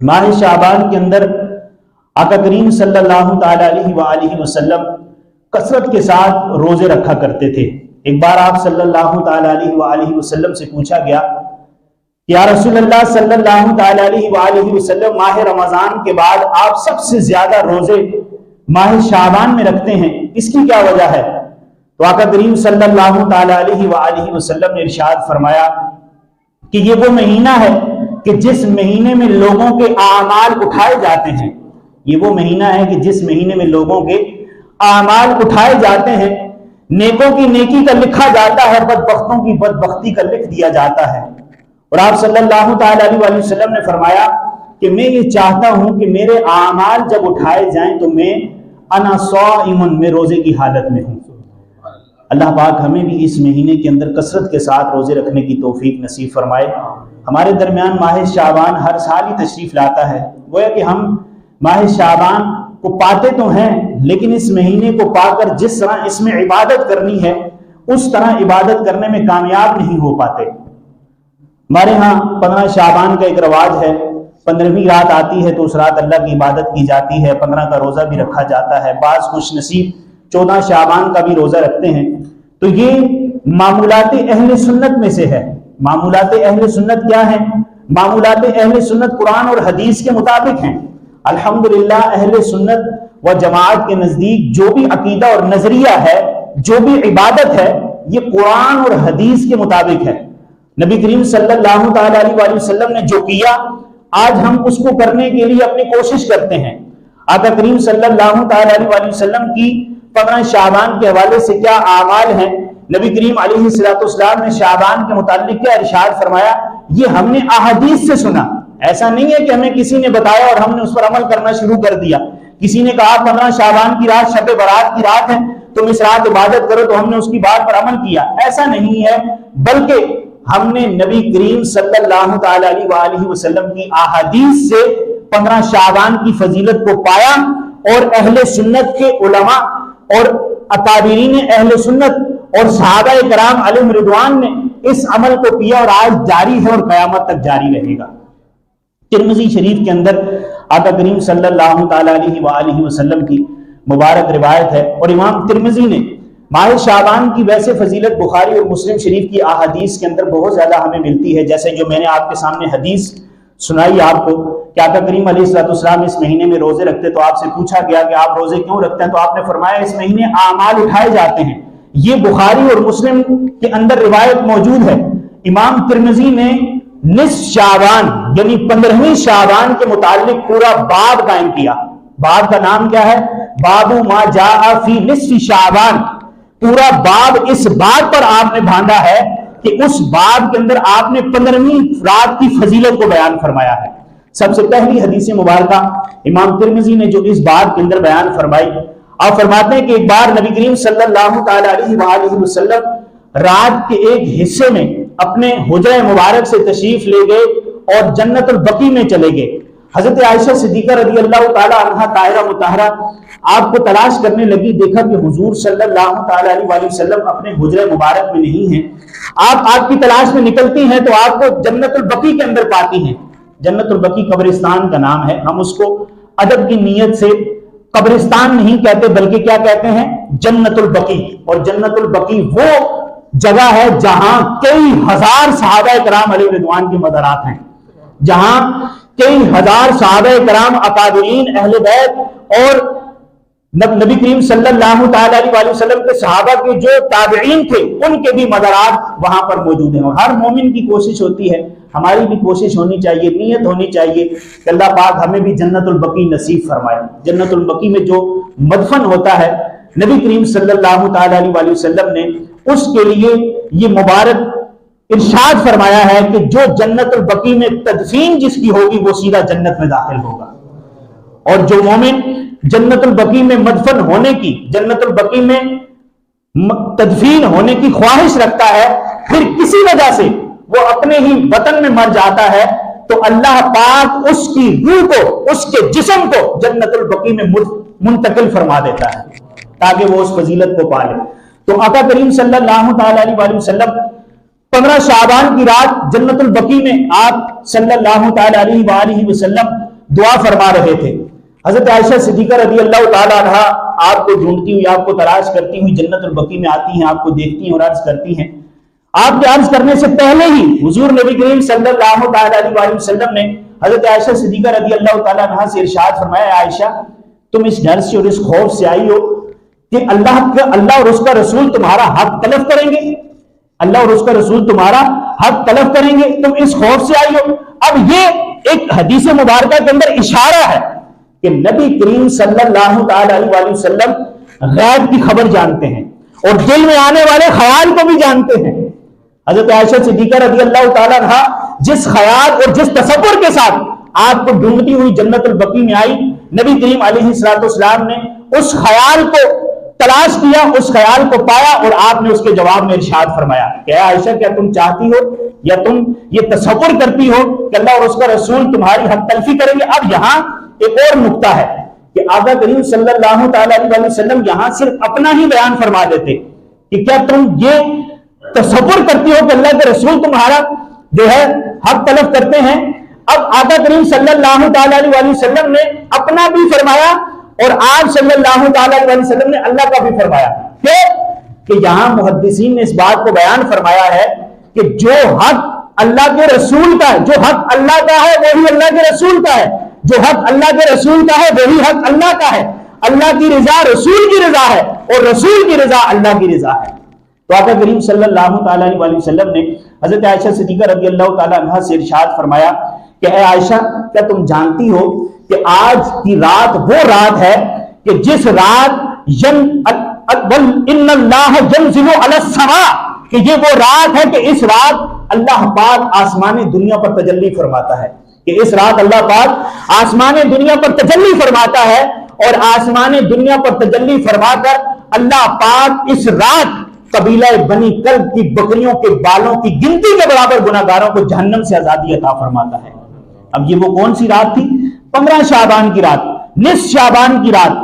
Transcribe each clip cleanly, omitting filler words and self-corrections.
ماہ شعبان کے اندر آقا کریم صلی اللہ تعالی علیہ وآلہ وسلم کثرت کے ساتھ روزے رکھا کرتے تھے۔ ایک بار آپ صلی اللہ تعالی علیہ وآلہ وسلم سے پوچھا گیا کہ یا رسول اللہ صلی اللہ تعالی علیہ وآلہ وسلم، ماہ رمضان کے بعد آپ سب سے زیادہ روزے ماہ شعبان میں رکھتے ہیں، اس کی کیا وجہ ہے؟ تو آقا کریم صلی اللہ تعالی علیہ وآلہ وسلم نے ارشاد فرمایا کہ یہ وہ مہینہ ہے کہ جس مہینے میں لوگوں کے اعمال اٹھائے جاتے ہیں، یہ وہ مہینہ ہے کہ جس مہینے میں لوگوں کے اعمال اٹھائے جاتے ہیں، نیکوں کی نیکی کا لکھا جاتا ہے، بدبختوں کی بدبختی کا لکھ دیا جاتا ہے۔ اور آپ صلی اللہ تعالی علیہ وآلہ وسلم نے فرمایا کہ میں یہ چاہتا ہوں کہ میرے اعمال جب اٹھائے جائیں تو میں انا صائم، میں روزے کی حالت میں ہوں۔ اللہ پاک ہمیں بھی اس مہینے کے اندر کثرت کے ساتھ روزے رکھنے کی توفیق نصیب فرمائے۔ ہمارے درمیان ماہ شعبان ہر سال ہی تشریف لاتا ہے، گویا کہ ہم ماہ شعبان کو پاتے تو ہیں لیکن اس مہینے کو پا کر جس طرح اس میں عبادت کرنی ہے اس طرح عبادت کرنے میں کامیاب نہیں ہو پاتے۔ ہمارے ہاں 15 شعبان کا ایک رواج ہے، 15ویں رات آتی ہے تو اس رات اللہ کی عبادت کی جاتی ہے، 15 کا روزہ بھی رکھا جاتا ہے، بعض خوش نصیب 14 شعبان کا بھی روزہ رکھتے ہیں۔ تو یہ معمولات اہل سنت میں سے ہے۔ معمولات اہل سنت کیا ہیں؟ معمولات اہل سنت قرآن اور حدیث کے مطابق ہیں۔ الحمدللہ اہل سنت و جماعت کے نزدیک جو بھی عقیدہ اور نظریہ ہے، جو بھی عبادت ہے، یہ قرآن اور حدیث کے مطابق ہے۔ نبی کریم صلی اللہ تعالی علیہ وآلہ وسلم نے جو کیا آج ہم اس کو کرنے کے لیے اپنی کوشش کرتے ہیں۔ آقا کریم صلی اللہ تعالی علیہ وآلہ وسلم کی 15 شعبان کے حوالے سے کیا اعمال ہیں؟ نبی کریم علیہ السلام نے شعبان کے متعلق کیا ارشاد فرمایا؟ یہ ہم نے احادیث سے سنا، ایسا نہیں ہے کہ ہمیں کسی نے بتایا اور ہم نے اس پر عمل کرنا شروع کر دیا۔ کسی نے کہا 15 شعبان کی رات شب برات کی رات ہے، تم اس رات عبادت کرو، تو ہم نے اس کی بات پر عمل کیا، ایسا نہیں ہے، بلکہ ہم نے نبی کریم صلی اللہ تعالی علیہ وآلہ وسلم کی احادیث سے 15 شعبان کی فضیلت کو پایا، اور اہل سنت کے علماء اور اکابرین اہل سنت اور صحابہ کرام علیہم رضوان نے اس عمل کو کیا اور آج جاری ہے اور قیامت تک جاری رہے گا۔ ترمذی شریف کے اندر آقا کریم صلی اللہ تعالی علیہ وآلہ وسلم کی مبارک روایت ہے، اور امام ترمذی نے ماہ شعبان کی ویسے فضیلت بخاری اور مسلم شریف کی احادیث کے اندر بہت زیادہ ہمیں ملتی ہے، جیسے جو میں نے آپ کے سامنے حدیث سنائی آپ کو کہ آقا کریم علیہ السلام اس مہینے میں روزے رکھتے، تو آپ سے پوچھا گیا کہ آپ روزے کیوں رکھتے ہیں؟ تو آپ نے فرمایا اس مہینے اعمال اٹھائے جاتے ہیں۔ یہ بخاری اور مسلم کے اندر روایت موجود ہے۔ امام ترمذی نے نصف شعبان یعنی 15ویں شعبان کے متعلق پورا باب قائم کیا۔ باب کا نام کیا ہے؟ باب ما جاء فی نصف شعبان۔ پورا باب اس بات پر آپ نے باندھا ہے کہ اس باب کے اندر آپ نے 15ویں رات کی فضیلت کو بیان فرمایا ہے۔ سب سے پہلی حدیث مبارکہ امام ترمذی نے جو اس باب کے اندر بیان فرمائی، آپ فرماتے ہیں کہ ایک بار نبی کریم صلی اللہ تعالی علیہ وآلہ وسلم رات کے ایک حصے میں اپنے حجرہ مبارک سے تشریف لے گئے اور جنت البقیع میں چلے گئے۔ حضرت عائشہ صدیقہ رضی اللہ تعالی عنہا طاہرہ مطہرہ آپ کو تلاش کرنے لگی، دیکھا کہ حضور صلی اللہ تعالی علیہ وآلہ وسلم اپنے حجرہ مبارک میں نہیں ہیں۔ آپ کی تلاش میں نکلتی ہیں تو آپ کو جنت البقیع کے اندر پاتی ہیں۔ جنت البقیع قبرستان کا نام ہے، ہم اس کو ادب کی نیت سے قبرستان نہیں کہتے بلکہ کیا کہتے ہیں؟ جنت البقیع۔ اور جنت البقیع وہ جگہ ہے جہاں کئی ہزار صحابہ کرام علیہ رضوان کے مزارات ہیں، جہاں کئی ہزار صحابہ کرام اکابرین اہل بیت اور نبی کریم صلی اللہ تعالی علیہ وآلہ وسلم کے صحابہ کے جو تابعین تھے ان کے بھی مزارات وہاں پر موجود ہیں۔ اور ہر مومن کی کوشش ہوتی ہے، ہماری بھی کوشش ہونی چاہیے، نیت ہونی چاہیے کہ اللہ پاک ہمیں بھی جنت البقیع نصیب فرمائے۔ جنت البقیع میں جو مدفن ہوتا ہے نبی کریم صلی اللہ تعالی علیہ وآلہ وسلم نے اس کے لیے یہ مبارک ارشاد فرمایا ہے کہ جو جنت البقیع میں تدفین جس کی ہوگی وہ سیدھا جنت میں داخل ہوگا۔ اور جو مومن جنت البقیع میں مدفن ہونے کی، جنت البقیع میں تدفین ہونے کی خواہش رکھتا ہے، پھر کسی وجہ سے وہ اپنے ہی وطن میں مر جاتا ہے، تو اللہ پاک اس کی روح کو، اس کے جسم کو جنت البقیع میں منتقل فرما دیتا ہے تاکہ وہ اس فضیلت کو پالے۔ تو آقا کریم صلی اللہ تعالی علیہ وآلہ وسلم 15 شعبان کی رات جنت البقیع میں آپ صلی اللہ تعالی علیہ وآلہ وسلم دعا فرما رہے تھے۔ حضرت عائشہ صدیقہ رضی اللہ تعالیٰ عنہا آپ کو ڈھونڈتی ہوئی، آپ کو تلاش کرتی ہوئی جنت البقیع میں آتی ہیں، آپ کو دیکھتی ہیں اور عرض کرتی ہیں۔ آپ کے عرض کرنے سے پہلے ہی حضور نبی کریم صلی اللہ تعالیٰ علیہ وسلم نے حضرت عائشہ صدیقہ رضی اللہ تعالیٰ عنہا سے ارشاد فرمایا، عائشہ تم اس ڈر سے اور اس خوف سے آئی ہو کہ اللہ اور اس کا رسول تمہارا حق تلف کریں گے، اللہ اور اس کا رسول تمہارا حق تلف کریں گے، تم اس خوف سے آئی ہو۔ اب یہ ایک حدیث مبارکہ کے اندر اشارہ ہے کہ نبی کریم صلی اللہ تعالیٰ علیہ وسلم غیب کی خبر جانتے ہیں اور دل میں آنے والے خیال کو بھی جانتے ہیں۔ حضرت عائشہ صدیقہ رضی اللہ تعالیٰ عنہا جس خیال اور جس تصور کے ساتھ آپ کو ڈھونڈتی ہوئی جنت البقیع میں آئی، نبی کریم علیہ السلام نے اس خیال کو تلاش کیا، اس خیال کو پایا اور آپ نے اس کے جواب میں ارشاد فرمایا کہ عائشہ کیا تم چاہتی ہو یا تم یہ تصور کرتی ہو کہ اللہ اور اس کا رسول تمہاری حق تلفی کریں گے؟ اب یہاں ایک اور نقطہ ہے کہ آقا کریم صلی اللہ تعالیٰ علیہ وسلم یہاں صرف اپنا ہی بیان فرما دیتے کہ کیا تم یہ تصور کرتی ہو کہ اللہ کے رسول تمہارا جو ہے حق تلف کرتے ہیں؟ اب آقا کریم صلی اللہ تعالیٰ علیہ وسلم نے اپنا بھی فرمایا اور آپ صلی اللہ تعالیٰ علیہ وسلم نے اللہ کا بھی فرمایا۔ کہ یہاں محدثین نے اس بات کو بیان فرمایا ہے کہ جو حق اللہ کے رسول کا ہے، جو حق اللہ کا ہے وہی اللہ کے رسول کا ہے، جو حق اللہ کے رسول کا ہے وہی حق اللہ کا ہے۔ اللہ کی رضا رسول کی رضا ہے اور رسول کی رضا اللہ کی رضا ہے۔ تو آقا کریم صلی اللہ تعالیٰ علیہ وسلم نے حضرت عائشہ صدیقہ رضی اللہ تعالیٰ عنہا سے ارشاد فرمایا کہ اے عائشہ کیا تم جانتی ہو کہ آج کی رات وہ رات ہے کہ جس رات ان اللہ ينزل علی السماء، کہ یہ وہ رات ہے کہ اس رات اللہ پاک آسمان دنیا پر تجلی فرماتا ہے، کہ اس رات اللہ پاک آسمان دنیا پر تجلی فرماتا ہے، اور آسمان دنیا پر تجلی فرما کر اللہ پاک اس رات قبیلہ بنی کلب کی بکریوں کے بالوں کی گنتی کے برابر گناہگاروں کو جہنم سے آزادی عطا فرماتا ہے۔ اب یہ وہ کون سی رات تھی؟ 15 شعبان کی رات، نصف شعبان کی رات،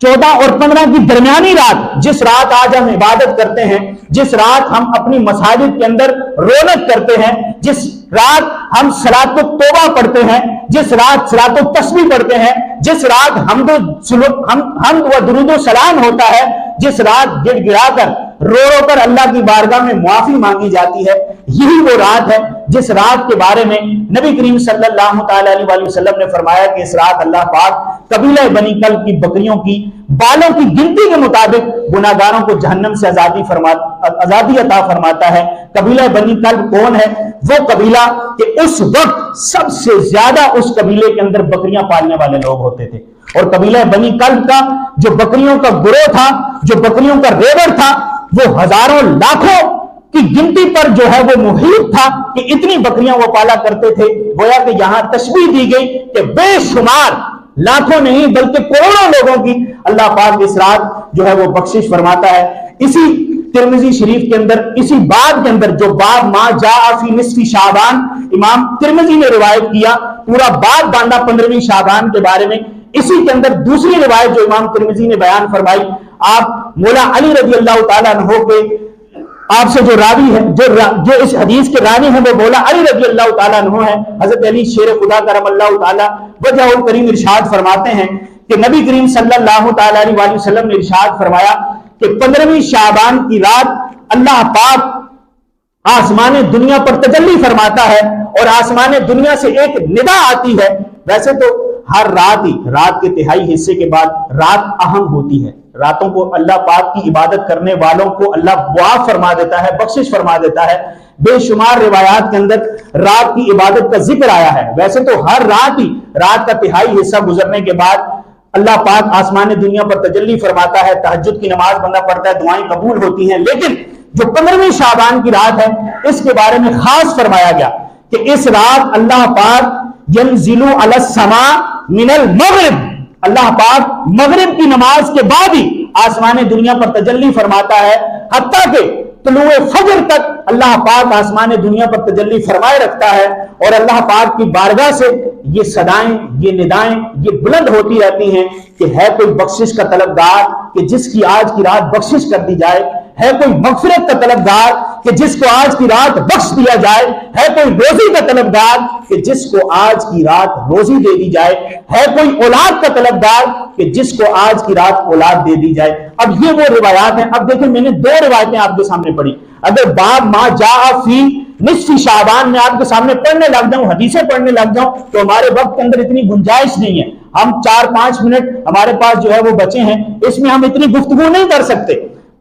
14 اور 15 کی درمیانی رات، جس رات آج ہم عبادت کرتے ہیں، جس رات ہم اپنی مساجد کے اندر رونق کرتے ہیں، جس رات ہم صلاۃ التوبہ پڑھتے ہیں، جس رات صلاۃ التسبیح پڑھتے ہیں، جس رات حمد و درود و سلام ہوتا ہے، جس رات گڑ گڑا کر رو رو کر اللہ کی بارگاہ میں معافی مانگی جاتی ہے، یہی وہ رات ہے جس رات کے بارے میں نبی کریم صلی اللہ تعالیٰ علیہ وسلم نے فرمایا کہ اس رات اللہ پاک قبیلہ بنی کلب کی بکریوں کی بالوں کی گنتی کے مطابق گناہگاروں کو جہنم سے آزادی عطا فرماتا ہے۔ قبیلہ بنی کلب کون ہے؟ وہ قبیلہ کہ اس وقت سب سے زیادہ اس قبیلے کے اندر بکریاں پالنے والے لوگ ہوتے تھے، اور قبیلہ بنی کلب کا جو بکریوں کا گروہ تھا، جو بکریوں کا ریوڑ تھا، وہ ہزاروں لاکھوں کی گنتی پر جو ہے وہ محیط تھا کہ اتنی بکریاں وہ پالا کرتے تھے۔ گویا کہ یہاں تشبیہ دی گئی کہ بے شمار لاکھوں نہیں بلکہ کروڑوں لوگوں کی اللہ پاک اس رات جو ہے وہ بخشش فرماتا ہے۔ اسی ترمذی شریف کے اندر، اسی باب کے اندر جو باب ما جاء فی نصف شعبان امام ترمذی نے روایت کیا، پورا باب باندھا 15ویں شعبان کے بارے میں۔ اسی کے اندر دوسری روایت جو امام ترمذی نے بیان فرمائی، آپ مولا علی رضی اللہ تعالیٰ عنہ کے آپ سے جو راوی ہے، جو اس حدیث کے راوی ہیں وہ مولا علی رضی اللہ تعالیٰ عنہ ہیں، حضرت علی شیر خدا کرم اللہ تعالیٰ وجہ الکریم ارشاد فرماتے ہیں کہ نبی کریم صلی اللہ تعالیٰ علیہ وسلم نے ارشاد فرمایا کہ 15ویں شعبان کی رات اللہ پاک آسمان دنیا پر تجلی فرماتا ہے اور آسمان دنیا سے ایک ندا آتی ہے۔ ویسے تو ہر رات ہی، رات کے تہائی حصے کے بعد رات اہم ہوتی ہے، راتوں کو اللہ پاک کی عبادت کرنے والوں کو اللہ معاف فرما دیتا ہے، بخشش فرما دیتا ہے۔ بے شمار روایات کے اندر رات کی عبادت کا ذکر آیا ہے۔ ویسے تو ہر رات ہی، رات کا تہائی حصہ گزرنے کے بعد اللہ پاک آسمان دنیا پر تجلی فرماتا ہے، تہجد کی نماز بندہ پڑھتا ہے، دعائیں قبول ہوتی ہیں۔ لیکن جو 15ویں شعبان کی رات ہے اس کے بارے میں خاص فرمایا گیا کہ اس رات اللہ پاک ینزل علی السماء من المغرب، اللہ پاک مغرب کی نماز کے بعد ہی آسمان دنیا پر تجلی فرماتا ہے، حتیٰ کہ طلوع فجر تک اللہ پاک آسمان دنیا پر تجلی فرمائے رکھتا ہے، اور اللہ پاک کی بارگاہ سے یہ صدائیں، یہ ندائیں یہ بلند ہوتی رہتی ہیں کہ ہے کوئی بخشش کا طلبگار کہ جس کی آج کی رات بخشش کر دی جائے، ہے کوئی مغفرت کا طلبگار کہ جس کو آج کی رات بخش دیا جائے، ہے کوئی روزی کا طلبگار کہ جس کو آج کی رات روزی دے دی جائے، ہے کوئی اولاد کا طلبگار کہ جس کو آج کی رات اولاد دے دی جائے۔ اب یہ وہ روایات ہیں۔ اب دیکھیں میں نے 2 روایتیں آپ کے سامنے پڑھی، اگر باب ما جاء فی نصف شعبان میں آپ کے سامنے پڑھنے لگ جاؤں، حدیثیں پڑھنے لگ جاؤں، تو ہمارے وقت کے اندر اتنی گنجائش نہیں ہے۔ ہم 4-5 منٹ ہمارے پاس جو ہے وہ بچے ہیں، اس میں ہم اتنی گفتگو نہیں کر سکتے۔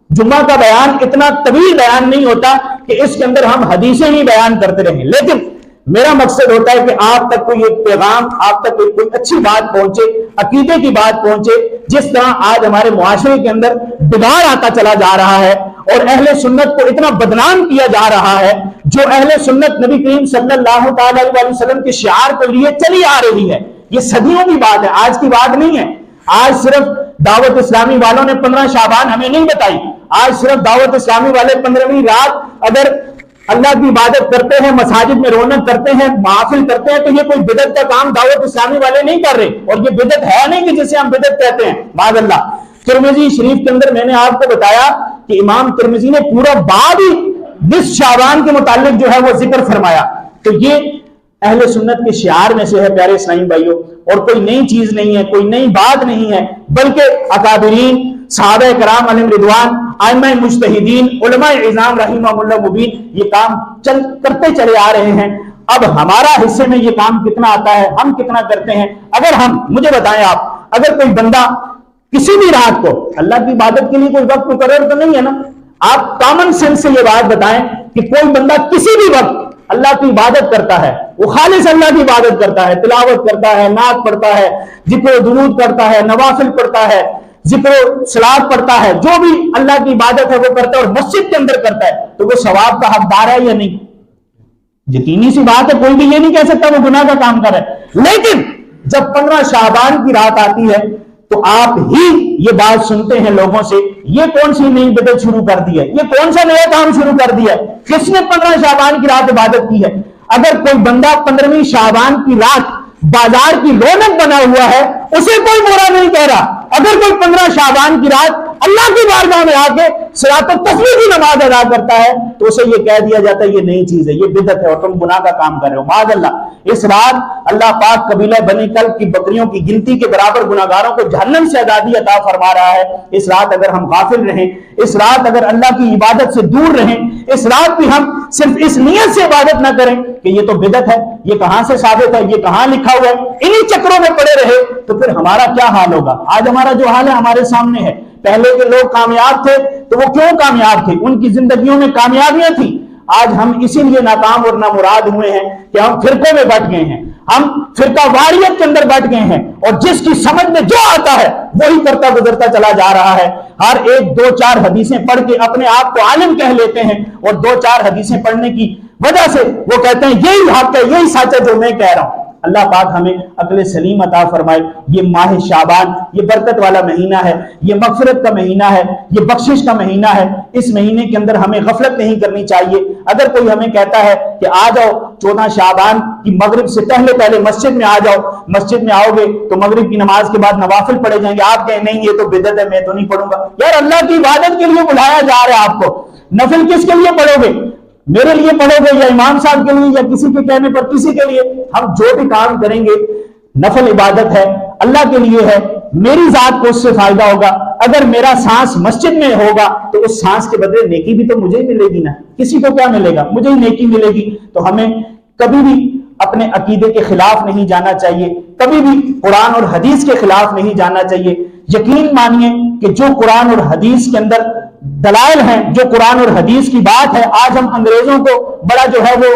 جمعہ کا بیان اتنا طویل بیان نہیں ہوتا کہ اس کے اندر ہم حدیثیں ہی بیان کرتے رہیں، لیکن میرا مقصد ہوتا ہے کہ آپ تک کوئی ایک پیغام، آپ تک کوئی اچھی بات پہنچے، عقیدے کی بات پہنچے۔ جس طرح آج ہمارے معاشرے کے اندر بگاڑ آتا چلا جا رہا ہے اور اہل سنت کو اتنا بدنام کیا جا رہا ہے، جو اہل سنت نبی کریم صلی اللہ تعالی علیہ وسلم کے شعار کے لیے چلی آ رہی ہے، یہ صدیوں کی بات ہے، آج کی بات نہیں ہے۔ آج صرف دعوت اسلامی والوں نے 15 شعبان ہمیں نہیں بتائی، آج صرف دعوت اسلامی والے 15ویں رات اگر اللہ کی عبادت کرتے ہیں، مساجد میں رونق کرتے ہیں، محافل کرتے ہیں، تو یہ کوئی بدعت کا کام دعوت اسلامی والے نہیں کر رہے، اور یہ بدعت ہے نہیں کہ جسے ہم بدعت کہتے ہیں، معاذ اللہ۔ ترمذی شریف کے اندر میں نے آپ کو بتایا کہ امام ترمذی نے پورا باب ہی نصف شعبان کے متعلق جو ہے وہ ذکر فرمایا، تو یہ اہل سنت کے شعار میں سے ہے پیارے اسلامی بھائیوں، اور کوئی نئی چیز نہیں ہے، کوئی نئی بات نہیں ہے، بلکہ اکابرین، صحابہ کرام علیہم رضوان، ائمہ مجتہدین، علماء اعظام رحمہم اللہ مبین یہ کام کرتے چلے آ رہے ہیں۔ اب ہمارا حصے میں یہ کام کتنا آتا ہے، ہم کتنا کرتے ہیں؟ اگر ہم، مجھے بتائیں آپ، اگر کوئی بندہ کسی بھی رات کو اللہ کی عبادت کے لیے کوئی وقت مقرر تو نہیں ہے نا، آپ کامن سینس سے یہ بات بتائیں کہ کوئی بندہ کسی بھی وقت اللہ کی عبادت کرتا ہے، وہ خالص اللہ کی عبادت کرتا ہے، تلاوت کرتا ہے، نعت پڑھتا ہے، ذکر و درود کرتا ہے، نوافل پڑھتا ہے، ذکر و صلات پڑھتا ہے، جو بھی اللہ کی عبادت ہے وہ کرتا ہے اور مسجد کے اندر کرتا ہے، تو وہ ثواب کا حقدار ہے یا نہیں؟ یقینی سی بات ہے، کوئی بھی یہ نہیں کہہ سکتا وہ گناہ کا کام کر رہا ہے۔ لیکن جب 15 شعبان کی رات آتی ہے تو آپ ہی یہ بات سنتے ہیں لوگوں سے، یہ کون سی نئی بدعت شروع کر دی ہے، یہ کون سا نیا کام شروع کر دیا ہے، کس نے 15 شعبان کی رات عبادت کی ہے؟ اگر کوئی بندہ 15ویں شعبان کی رات بازار کی رونق بنا ہوا ہے، اسے کوئی برا نہیں کہہ رہا۔ اگر کوئی 15 شعبان کی رات اللہ کی بارگاہ میں آ کے صلاۃ التسبیح کی نماز ادا کرتا ہے تو اسے یہ کہہ دیا جاتا ہے یہ نئی چیز ہے، یہ بدعت ہے اور تم گناہ کا کام کر رہے ہو، معاذ اللہ۔ اس رات اللہ پاک قبیلہ بنی کلب کی بکریوں کی گنتی کے برابر گناہگاروں کو جہنم سے آزادی عطا فرما رہا ہے۔ اس رات اگر ہم غافل رہیں، اس رات اگر اللہ کی عبادت سے دور رہیں، اس رات بھی ہم صرف اس نیت سے عبادت نہ کریں کہ یہ تو بدعت ہے، یہ کہاں سے ثابت ہے، یہ کہاں لکھا ہوا ہے، انہی چکروں میں پڑے رہے تو پھر ہمارا کیا حال ہوگا؟ آج ہمارا جو حال ہے ہمارے سامنے ہے۔ پہلے کے لوگ کامیاب تھے تو وہ کیوں کامیاب تھے؟ ان کی زندگیوں میں کامیابیاں تھیں۔ آج ہم اسی لیے ناکام اور نامراد ہوئے ہیں کہ ہم فرقوں میں بٹ گئے ہیں، ہم فرقہ واریت کے اندر بٹ گئے ہیں، اور جس کی سمجھ میں جو آتا ہے وہی کرتا گزرتا چلا جا رہا ہے۔ ہر ایک 2-4 حدیثیں پڑھ کے اپنے آپ کو عالم کہہ لیتے ہیں، اور 2-4 حدیثیں پڑھنے کی وجہ سے وہ کہتے ہیں یہی حق ہے، یہی سچ ہے جو میں کہہ رہا ہوں۔ اللہ پاک ہمیں عقل سلیم عطا فرمائے۔ یہ ماہ شعبان یہ برکت والا مہینہ ہے، یہ مغفرت کا مہینہ ہے، یہ بخشش کا مہینہ ہے۔ اس مہینے کے اندر ہمیں غفلت نہیں کرنی چاہیے۔ اگر کوئی ہمیں کہتا ہے کہ آ جاؤ 14 شعبان کی مغرب سے پہلے مسجد میں آ جاؤ، مسجد میں آؤ گے تو مغرب کی نماز کے بعد نوافل پڑھے جائیں گے، آپ کہیں نہیں یہ تو بدعت ہے میں تو نہیں پڑھوں گا۔ یار اللہ کی عبادت کے لیے بلایا جا رہا ہے آپ کو، نفل کس کے لیے پڑھو گے؟ میرے لیے پڑھو گے یا امام صاحب کے لیے یا کسی کے کہنے پر کسی کے لیے؟ ہم جو بھی کام کریں گے نفل عبادت ہے، اللہ کے لیے ہے، میری ذات کو اس سے فائدہ ہوگا۔ اگر میرا سانس مسجد میں ہوگا تو اس سانس کے بدلے نیکی بھی تو مجھے ہی ملے گی نا، کسی کو کیا ملے گا؟ مجھے ہی نیکی ملے گی۔ تو ہمیں کبھی بھی اپنے عقیدے کے خلاف نہیں جانا چاہیے، کبھی بھی قرآن اور حدیث کے خلاف نہیں جانا چاہیے۔ یقین مانیے کہ جو قرآن اور حدیث کے اندر دلائل ہیں، جو قرآن اور حدیث کی بات ہے، آج ہم انگریزوں کو بڑا جو ہے وہ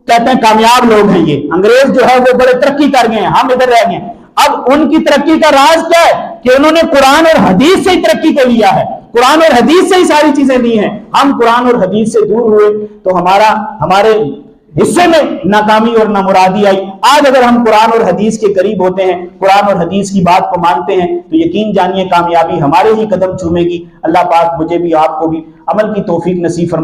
کہتے ہیں کامیاب لوگ ہیں، یہ انگریز جو ہے وہ بڑے ترقی کر گئے ہیں، ہم ادھر رہ گئے ہیں۔ اب ان کی ترقی کا راز کیا ہے کہ انہوں نے قرآن اور حدیث سے ہی ترقی کو لیا ہے، قرآن اور حدیث سے ہی ساری چیزیں لی ہیں۔ ہم قرآن اور حدیث سے دور ہوئے تو ہمارے حصے میں ناکامی اور نامرادی آئی۔ آج اگر ہم قرآن اور حدیث کے قریب ہوتے ہیں، قرآن اور حدیث کی بات کو مانتے ہیں تو یقین جانیے کامیابی ہمارے ہی قدم چومے گی۔ اللہ پاک مجھے بھی آپ کو بھی عمل کی توفیق نصیب فرمائے۔